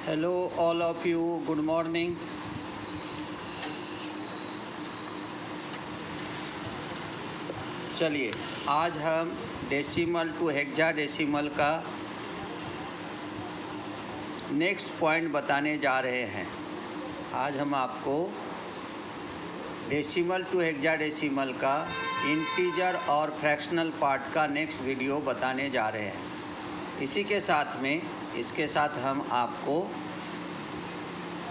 Hello all of you, good morning. चलिए आज हम डेसिमल टू हेक्साडेसिमल का नेक्स्ट पॉइंट बताने जा रहे हैं। आज हम आपको डेसिमल टू हेक्साडेसिमल का इंटीजर और फ्रैक्शनल पार्ट का नेक्स्ट वीडियो बताने जा रहे हैं। इसके साथ हम आपको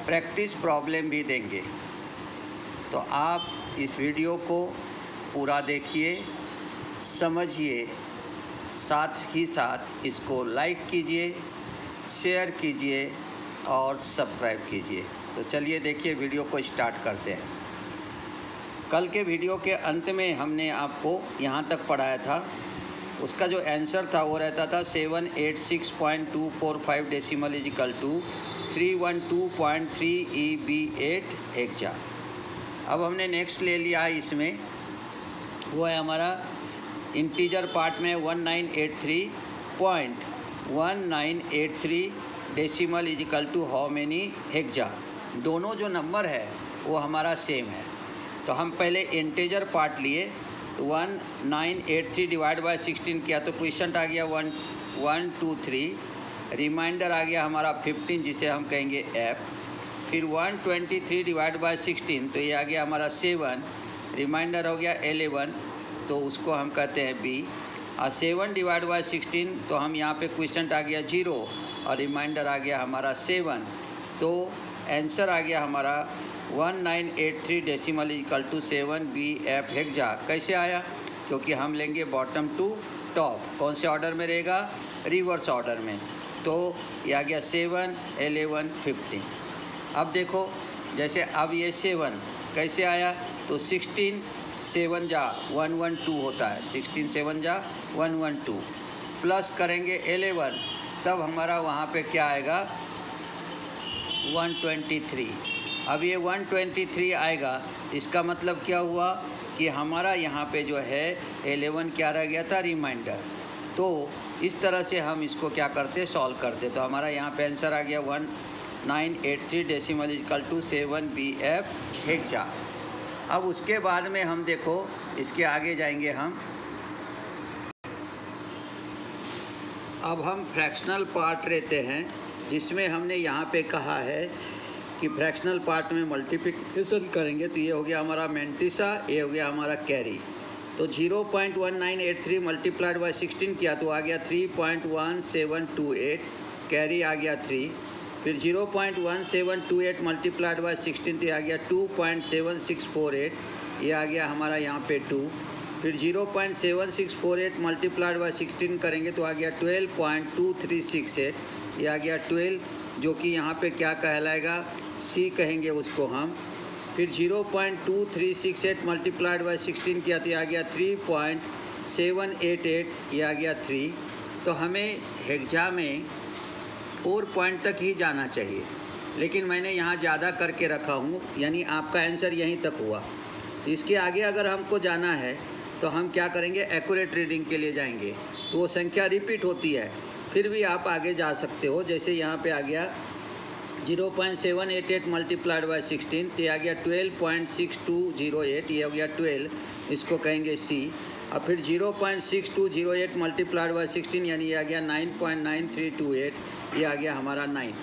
प्रैक्टिस प्रॉब्लम भी देंगे। तो आप इस वीडियो को पूरा देखिए, समझिए, साथ ही साथ इसको लाइक कीजिए, शेयर कीजिए और सब्सक्राइब कीजिए। तो चलिए देखिए, वीडियो को स्टार्ट करते हैं। कल के वीडियो के अंत में हमने आपको यहाँ तक पढ़ाया था। उसका जो आंसर था वो रहता था 786.245 decimal is equal to 312.3 EB8 hexa. अब हमने नेक्स्ट ले लिया है, इसमें वो है हमारा इंटीजर पार्ट में 1983.1983 decimal is equal to how many hexa. दोनों जो नंबर है वो हमारा सेम है। तो हम पहले इंटीजर पार्ट लिए, तो 1983 डिवाइड बाय 16 किया तो क्वेश्चन आ गया 123। रिमाइंडर आ गया हमारा 15, जिसे हम कहेंगे F। फिर 123 डिवाइड बाय 16, तो ये आ गया हमारा 7। रिमाइंडर हो गया 11, तो उसको हम कहते हैं B। और 7 डिवाइड बाय 16, तो हम यहाँ पे क्वेश्चन आ गया 0 और रिमाइंडर आ गया हमारा 7। तो आंसर आ गया हमारा 1983 decimal equal to 7BF hexa. कैसे आया? क्योंकि हम लेंगे बॉटम टू टॉप। कौन से ऑर्डर में रहेगा? रिवर्स ऑर्डर में। तो ये आ गया 7, 11, 15। अब देखो, जैसे अब ये 7 कैसे आया? तो 16 7 जा 112 होता है। 16 7 जा 112 प्लस करेंगे 11, तब हमारा वहाँ पे क्या आएगा? 123। अब ये 123 आएगा, इसका मतलब क्या हुआ कि हमारा यहाँ पे जो है 11 क्या रह गया था? रिमाइंडर। तो इस तरह से हम इसको क्या करते? सॉल्व करते। तो हमारा यहाँ पे आंसर आ गया 1983 decimal equal to 7BF hexa. अब उसके बाद में हम देखो, इसके आगे जाएंगे हम। अब हम फ्रैक्शनल पार्ट लेते हैं, जिसमें हमने यहाँ पे कहा है कि फ्रैक्शनल पार्ट में मल्टीप्लिकेशन करेंगे। तो ये हो गया हमारा मेंटिसा, ये हो गया हमारा कैरी। तो 0.1983 मल्टीप्लाइड बाय 16 किया तो आ गया 3.1728, कैरी आ गया 3। फिर 0.1728 मल्टीप्लाइड बाय 16 तो आ गया 2.7648, ये आ गया हमारा यहाँ पे 2। फिर 0.7648 मल्टीप्लाइड बाय 16 करेंगे तो आ गया 12.2368, ये आ गया 12, जो कि यहाँ पे क्या कहलाएगा? C कहेंगे उसको हम। फिर 0.2368 मल्टीप्लाइड बाय 16 किया तो आ गया 3.788, ये आ गया 3। तो हमें हेक्सा में 4 पॉइंट तक ही जाना चाहिए, लेकिन मैंने यहाँ ज़्यादा करके रखा हूँ, यानी आपका आंसर यहीं तक हुआ। तो इसके आगे अगर हमको जाना है तो हम क्या करेंगे? एक्यूरेट रीडिंग के लिए जाएंगे, तो वो संख्या रिपीट होती है, फिर भी आप आगे जा सकते हो। जैसे यहाँ पे आ गया 0.788 मल्टीप्लाइड बाय 16, तो आ गया 12.6208, ये हो गया 12, इसको कहेंगे C। और फिर 0.6208 मल्टीप्लाइड बाय 16, यानी ये आ गया 9.9328, ये आ गया हमारा 9।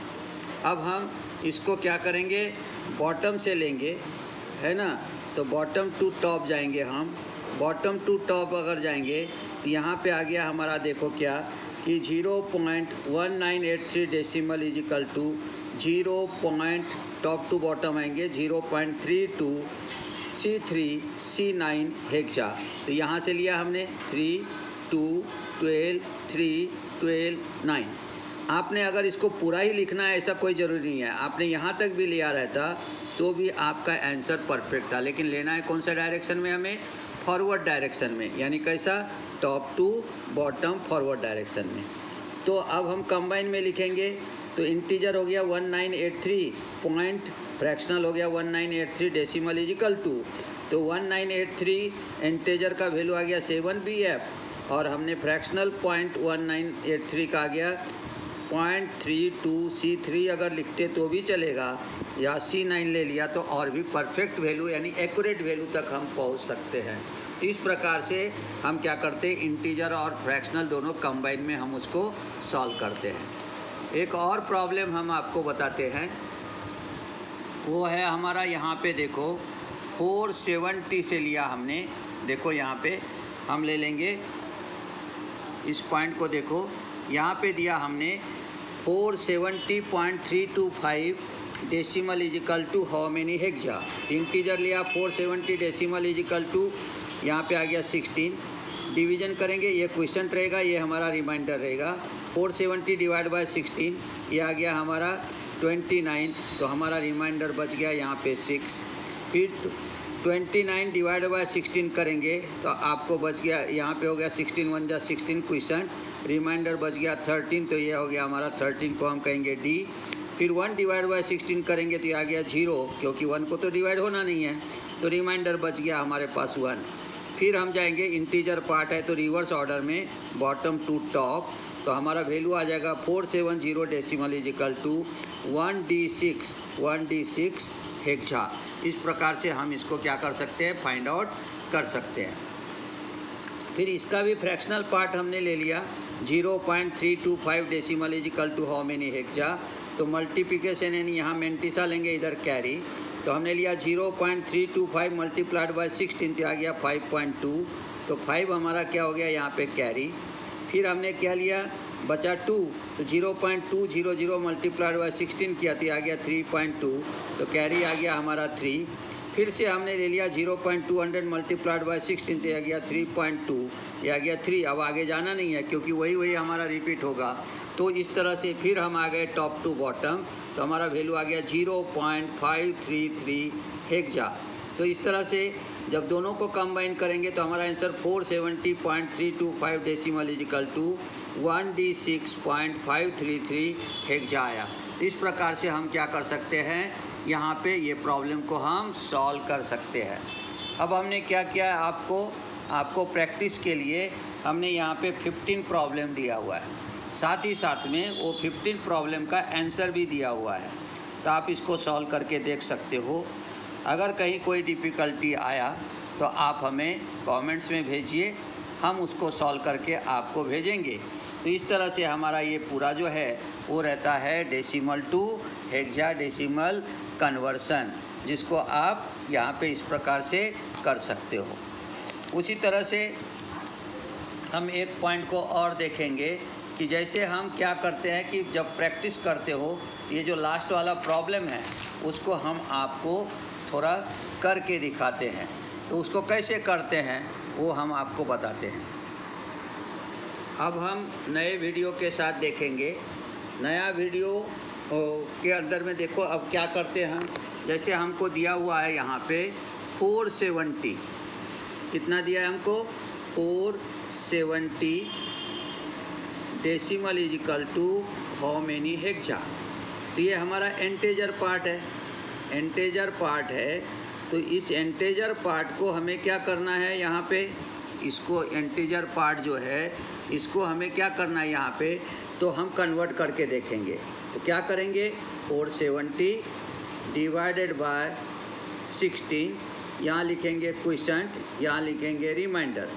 अब हम इसको क्या करेंगे? बॉटम से लेंगे, है ना। तो बॉटम टू टॉप जाएंगे हम। बॉटम टू टॉप अगर जाएंगे तो यहाँ पे आ गया हमारा, देखो क्या कि 0.1983 decimal is equal to 0. Top to bottom आएंगे 0.32 C3 C9 हेक्सा। तो यहाँ से लिया हमने 3 2 12 3 12 9। आपने अगर इसको पूरा ही लिखना है, ऐसा कोई ज़रूरी नहीं है। आपने यहाँ तक भी लिया रहता तो भी आपका आंसर परफेक्ट था, लेकिन लेना है कौन सा डायरेक्शन में? हमें फॉरवर्ड डायरेक्शन में, यानी कैसा? Top to bottom forward direction में। तो अब हम कंबाइन में लिखेंगे, तो इंटीजर हो गया 1983 पॉइंट, फ्रैक्शनल हो गया 1983 डेसिमल इजिकल टू, तो 1983 इंटीजर का वैल्यू आ गया 7BF, और हमने फ्रैक्शनल पॉइंट 1983 का आ गया 6.32 C3 अगर लिखते तो भी चलेगा, या C9 ले लिया तो और भी परफेक्ट वैल्यू यानी एक्यूरेट वैल्यू तक हम पहुंच सकते हैं। इस प्रकार से हम क्या करते हैं, इंटीजर और फ्रैक्शनल दोनों कंबाइन में हम उसको सॉल्व करते हैं। एक और प्रॉब्लम हम आपको बताते हैं, वो है हमारा यहाँ पे देखो 470 से लिया हमने। देखो यहाँ पे हम ले लेंगे इस पॉइंट को, देखो यहाँ पे दिया हमने 470.325 decimal is equal to how many hexa. Integer लिया 470, डेसिमल इज इक्वल टू यहाँ पे आ गया 16। डिवीजन करेंगे, ये क्वेश्चन रहेगा, ये हमारा रिमाइंडर रहेगा। 470 डिवाइड बाय 16, ये आ गया हमारा 29, तो हमारा रिमाइंडर बच गया यहाँ पे 6। फिर 29 डिवाइड बाय 16 करेंगे तो आपको बच गया, यहाँ पे हो गया 16 1 जा 16 क्वेश्चन, रिमाइंडर बच गया 13, तो ये हो गया हमारा 13 को हम कहेंगे डी। फिर 1 डिवाइड बाय 16 करेंगे तो ये आ गया 0, क्योंकि 1 को तो डिवाइड होना नहीं है, तो रिमाइंडर बच गया हमारे पास 1। फिर हम जाएंगे, इंटीजर पार्ट है तो रिवर्स ऑर्डर में बॉटम टू टॉप, तो हमारा वैल्यू आ जाएगा 470 decimal is equal to 1d6 hexa. इस प्रकार से हम इसको क्या कर सकते हैं, फाइंड आउट कर सकते हैं। फिर इसका भी फ्रैक्शनल पार्ट हमने ले लिया 0.325 decimal is equal to how many hexa, तो मल्टीप्लिकेशन यानी यहाँ मेंटिसा लेंगे, इधर कैरी, तो हमने लिया 0.325 मल्टीप्लाइड बाय 16, तो आ गया 5.2, तो 5 हमारा क्या हो गया यहाँ पे कैरी। फिर हमने क्या लिया, बचा 2, तो 0.200 मल्टीप्लाइड बाय 16 किया तो आ गया 3.2, तो कैरी आ गया हमारा 3। फिर से हमने ले लिया 0.200 मल्टीप्लाइड बाय 16, तो आ गया 3.2, ये आ गया 3। अब आगे जाना नहीं है क्योंकि वही हमारा रिपीट होगा, तो इस तरह से फिर हम आ गए टॉप टू बॉटम, तो हमारा वैल्यू आ गया 0.533 हेक्सा। तो इस तरह से जब दोनों को कंबाइन करेंगे तो हमारा answer 470.325 decimal is equal to 1d6.533 hexa आया। इस प्रकार से हम क्या कर सकते हैं, यहाँ पे ये प्रॉब्लम को हम सॉल्व कर सकते हैं। अब हमने क्या किया, आपको प्रैक्टिस के लिए हमने यहाँ पे 15 प्रॉब्लम दिया हुआ है, साथ ही साथ में वो 15 प्रॉब्लम का आंसर भी दिया हुआ है, तो आप इसको सॉल्व करके देख सकते हो। अगर कहीं कोई डिफ़िकल्टी आया तो आप हमें कमेंट्स में भेजिए, हम उसको सॉल्व करके आपको भेजेंगे। तो इस तरह से हमारा ये पूरा जो है वो रहता है डेसिमल टू हेक्साडेसिमल कन्वर्सन, जिसको आप यहाँ पे इस प्रकार से कर सकते हो। उसी तरह से हम एक पॉइंट को और देखेंगे कि जैसे हम क्या करते हैं कि जब प्रैक्टिस करते हो, ये जो लास्ट वाला प्रॉब्लम है उसको हम आपको थोड़ा करके दिखाते हैं, तो उसको कैसे करते हैं वो हम आपको बताते हैं। अब हम नए वीडियो के साथ देखेंगे। नया वीडियो के अंदर में देखो अब क्या करते हैं हम, जैसे हमको दिया हुआ है यहाँ पे 470, कितना दिया है हमको 470 decimal is equal to how many hexa. तो ये हमारा इंटीजर पार्ट है, इंटीजर पार्ट है, तो इस इंटीजर पार्ट को हमें क्या करना है, यहाँ पे इसको इंटीजर पार्ट जो है इसको हमें क्या करना है यहाँ पे, तो हम कन्वर्ट करके देखेंगे। तो क्या करेंगे, 470 डिवाइडेड बाय 16, यहाँ लिखेंगे क्वोशंट, यहाँ लिखेंगे रिमाइंडर।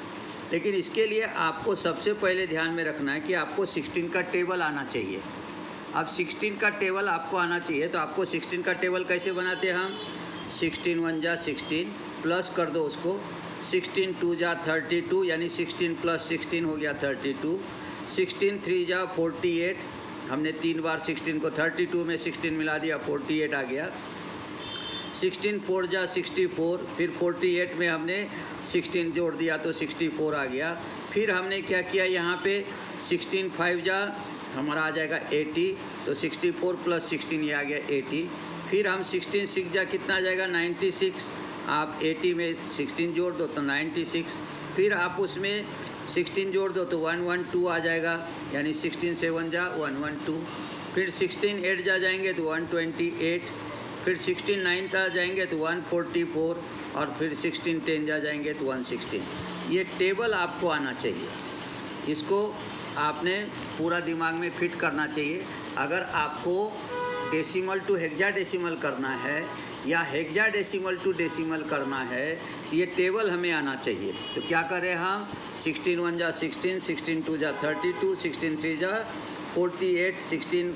लेकिन इसके लिए आपको सबसे पहले ध्यान में रखना है कि आपको 16 का टेबल आना चाहिए। अब 16 का टेबल आपको आना चाहिए, तो आपको 16 का टेबल कैसे बनाते हैं हम, 16 1 जा 16 प्लस कर दो उसको, 16 2 जा 32 यानी 16 प्लस 16 हो गया 32, 16 3 जा 48, हमने 3 बार 16 को 32 में 16 मिला दिया 48 आ गया, 16 4 जा 64, फिर 48 में हमने 16 जोड़ दिया तो 64 आ गया। फिर हमने क्या किया यहाँ पे 16 5 जा हमारा आ जाएगा 80, तो 64 प्लस 16 ये आ गया 80। फिर हम 16 6 जा कितना आ जाएगा 96, आप 80 में 16 जोड़ दो तो 96, फिर आप उसमें 16 जोड़ दो तो 112 आ जाएगा, यानी 16 7 जा 112, फिर 16 8 जा जाएंगे तो 128, फिर 16 9 जा जाएंगे तो 144, और फिर 16 10 जा जाएंगे तो 116। ये टेबल आपको आना चाहिए, इसको आपने पूरा दिमाग में फिट करना चाहिए। अगर आपको डेसिमल टू हेक्साडेसिमल करना है या हेक्साडेसिमल टू डेसिमल करना है, ये टेबल हमें आना चाहिए। तो क्या करें हम, 16 1 जा 16, 16 2 जा 32, 16 3 जा 48, 16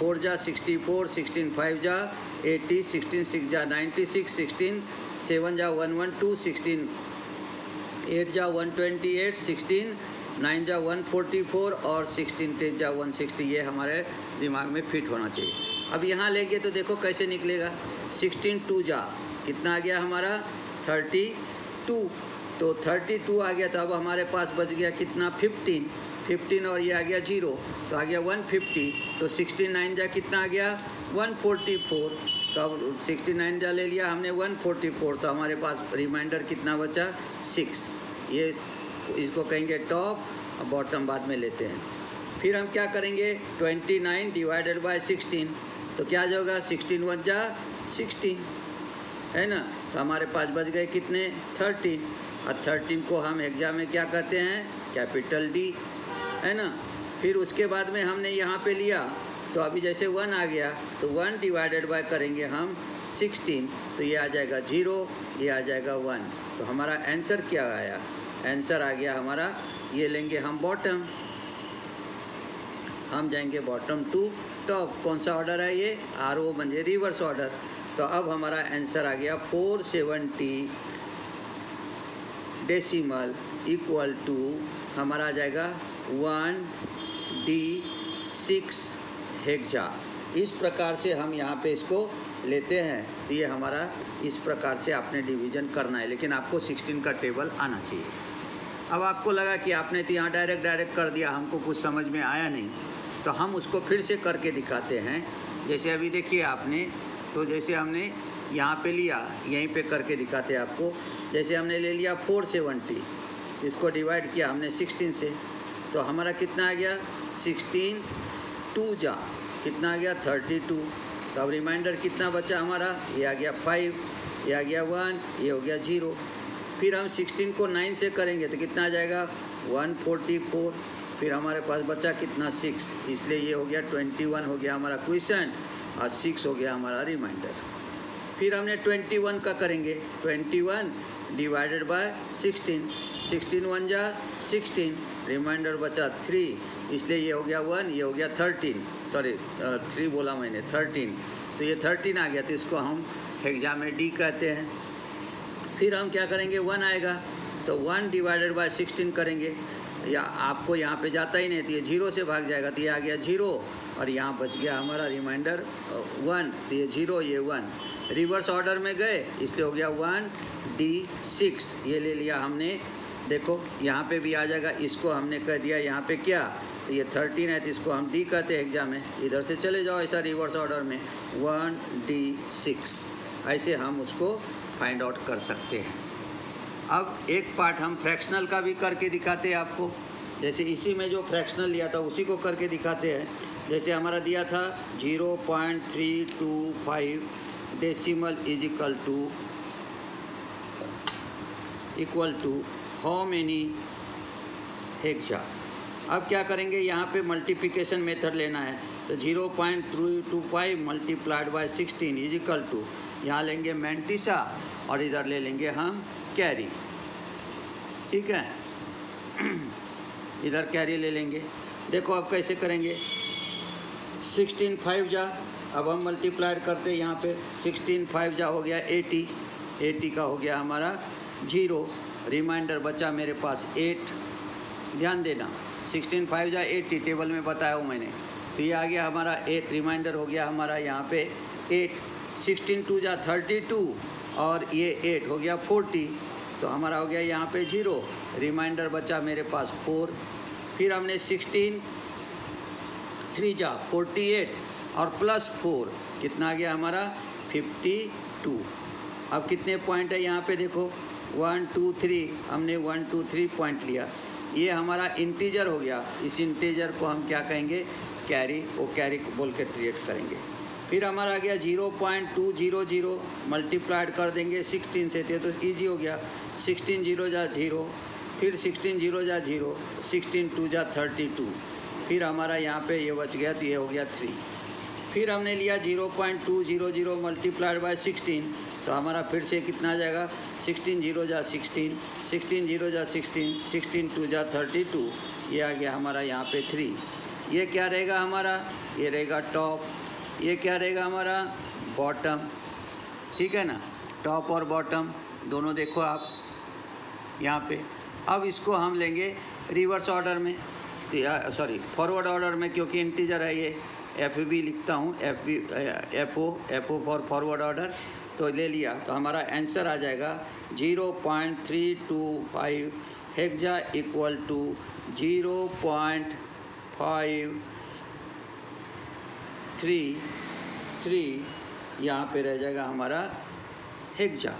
4 जा 64, 16 5 जा 80, 16 6 जा 96, 16 7 जा 112, 16 8 जा 128, 16 9 जा 144 और 16 10 जा 160। ये हमारे दिमाग में फिट होना चाहिए। अब यहाँ लेंगे तो देखो कैसे निकलेगा। 16 2 जा कितना आ गया हमारा 32, तो 32 आ गया। तो अब हमारे पास बच गया कितना 15 और ये आ गया 0, तो आ गया 150। तो 16 9 जा कितना आ गया 144, तो अब 69 जा ले लिया हमने 144, तो हमारे पास रिमाइंडर कितना बचा 6। ये इसको कहेंगे टॉप और बॉटम बाद में लेते हैं। फिर हम क्या करेंगे 29 डिवाइडेड बाय 16, तो क्या होगा 16 1 जा 16 है ना। तो हमारे पास बच गए कितने 13, और 13 को हम हेक्सा में क्या कहते हैं कैपिटल D है ना। फिर उसके बाद में हमने यहाँ पे लिया, तो अभी जैसे 1 आ गया तो 1 डिवाइडेड बाय करेंगे हम 16, तो ये आ जाएगा 0, ये आ जाएगा 1। तो हमारा आंसर क्या आया, आंसर आ गया हमारा, ये लेंगे हम बॉटम, हम जाएंगे बॉटम टू टॉप। कौन सा ऑर्डर है ये, RO म्हणजे रिवर्स ऑर्डर। तो अब हमारा आंसर आ गया 470 डेसिमल इक्वल टू हमारा आ जाएगा 1D6 हेक्सा। इस प्रकार से हम यहाँ पे इसको लेते हैं। तो ये हमारा इस प्रकार से आपने डिवीज़न करना है, लेकिन आपको 16 का टेबल आना चाहिए। अब आपको लगा कि आपने तो यहाँ डायरेक्ट कर दिया, हमको कुछ समझ में आया नहीं, तो हम उसको फिर से करके दिखाते हैं। जैसे अभी देखिए आपने, तो जैसे हमने यहाँ पे लिया, यहीं पे करके दिखाते हैं आपको। जैसे हमने ले लिया 470, इसको डिवाइड किया हमने 16 से, तो हमारा कितना आ गया 16 2 जा कितना आ गया 32। तो अब रिमाइंडर कितना बचा हमारा, ये आ गया 5, ये आ गया 1, ये हो गया 0। फिर हम 16 को 9 से करेंगे तो कितना आ जाएगा 144। फिर हमारे पास बचा कितना 6, इसलिए ये हो गया 21 हो गया हमारा क्वेश्चन, और 6 हो गया हमारा रिमाइंडर। फिर हमने 21 का करेंगे, 21 डिवाइडेड बाय 16, 16 1 जा 16, रिमाइंडर बचा 3, इसलिए ये हो गया 1, ये हो गया 13, सॉरी 3 बोला मैंने 13, तो ये 13 आ गया। तो इसको हम हेक्सा में D कहते हैं। फिर हम क्या करेंगे 1 आएगा, तो 1 डिवाइडेड बाय 16 करेंगे, या आपको यहाँ पे जाता ही नहीं, तो ये 0 से भाग जाएगा, तो ये आ गया 0, और यहाँ बच गया हमारा रिमाइंडर 1, तो ये 0 ये 1, रिवर्स ऑर्डर में गए इसलिए हो गया 1D6। ये ले लिया हमने, देखो यहाँ पे भी आ जाएगा, इसको हमने कह दिया यहाँ पे क्या, तो ये 13 है तो इसको हम D कहते हैं एग्जाम में। इधर से चले जाओ ऐसा रिवर्स ऑर्डर में 1D6, ऐसे हम उसको फाइंड आउट कर सकते हैं। अब एक पार्ट हम फ्रैक्शनल का भी करके दिखाते हैं आपको। जैसे इसी में जो फ्रैक्शनल लिया था उसी को करके दिखाते हैं। जैसे हमारा दिया था 0.325 decimal is equal to how many hexa. अब क्या करेंगे, यहाँ पे मल्टीप्लिकेशन मेथड लेना है, तो 0.325 multiplied by 16 is equal to, यहाँ लेंगे मैंटिसा और इधर ले लेंगे हम कैरी, ठीक है। इधर कैरी ले लेंगे। देखो अब कैसे करेंगे, 16 5 जा, अब हम मल्टीप्लाइड करते हैं यहाँ पे, 16 5 जा हो गया 80, 80 का हो गया हमारा 0, रिमाइंडर बचा मेरे पास 8। ध्यान देना 16 5 जा 80 टेबल में बताया हूँ मैंने, तो ये आ गया हमारा 8, रिमाइंडर हो गया हमारा यहाँ पे 8। 16 2 जा 32 और ये 8 हो गया 40, तो हमारा हो गया यहाँ पे 0, रिमाइंडर बचा मेरे पास 4। फिर हमने 16 3 जा 48 और प्लस 4 कितना आ गया हमारा 52। अब कितने पॉइंट है यहाँ पे देखो 1 2 3, हमने 1 2 3 पॉइंट लिया, ये हमारा इंटीजर हो गया। इस इंटीजर को हम क्या कहेंगे कैरी, वो कैरी बोल के क्रिएट करेंगे। फिर हमारा आ गया 0.200 मल्टीप्लाइड कर देंगे 16 से, तो ईजी हो गया। 16 0 जा 0, फिर 16 जीरो जा 0, 16 2 जा 32, फिर हमारा यहाँ पे ये बच गया तो ये हो गया 3। फिर हमने लिया 0.200 मल्टीप्लाइड बाय 16, तो हमारा फिर से कितना आ जाएगा, 16 जीरो जा 16, 16 जीरो जा 16, 16 2 जा 32, ये आ गया हमारा यहाँ पे 3। ये क्या रहेगा हमारा, ये रहेगा टॉप, ये क्या रहेगा हमारा बॉटम, ठीक है ना। टॉप और बॉटम दोनों देखो आप यहाँ पे। अब इसको हम लेंगे रिवर्स ऑर्डर में, सॉरी फॉरवर्ड ऑर्डर में, क्योंकि इंटीजर है ये, एफ बी लिखता हूँ, F O for forward order. तो ले लिया तो हमारा आंसर आ जाएगा 0.325 हेक्सा इक्वल टू 0.533, यहाँ पे रह जाएगा हमारा हेक्सा।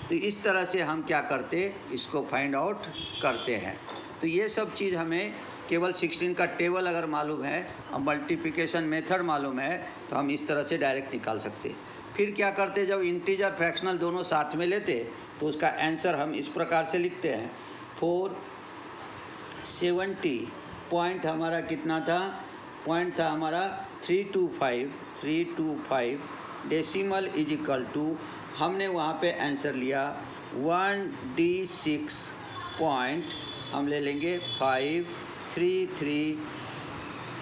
तो इस तरह से हम क्या करते, इसको फाइंड आउट करते हैं। तो ये सब चीज़ हमें केवल 16 का टेबल अगर मालूम है और मल्टीप्लिकेशन मेथड मालूम है तो हम इस तरह से डायरेक्ट निकाल सकते। फिर क्या करते, जब इंटीजर फ्रैक्शनल दोनों साथ में लेते तो उसका आंसर हम इस प्रकार से लिखते हैं 470 पॉइंट हमारा कितना था, पॉइंट था हमारा 325 डेसिमल इज इक्वल टू, हमने वहाँ पे आंसर लिया 1D6 पॉइंट हम ले लेंगे 533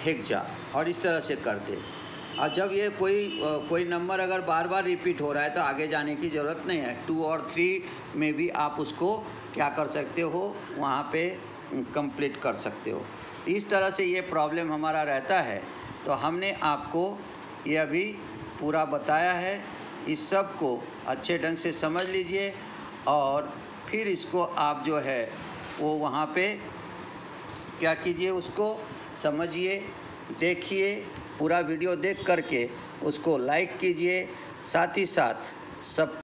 हेक्सा, और इस तरह से करते। और जब ये कोई नंबर अगर बार बार रिपीट हो रहा है तो आगे जाने की ज़रूरत नहीं है, 2 और 3 में भी आप उसको क्या कर सकते हो, वहाँ पे कंप्लीट कर सकते हो। इस तरह से ये प्रॉब्लम हमारा रहता है। तो हमने आपको ये अभी पूरा बताया है, इस सब को अच्छे ढंग से समझ लीजिए और फिर इसको आप जो है वो वहाँ पे क्या कीजिए, उसको समझिए, देखिए, पूरा वीडियो देख करके उसको लाइक कीजिए, साथ ही साथ सब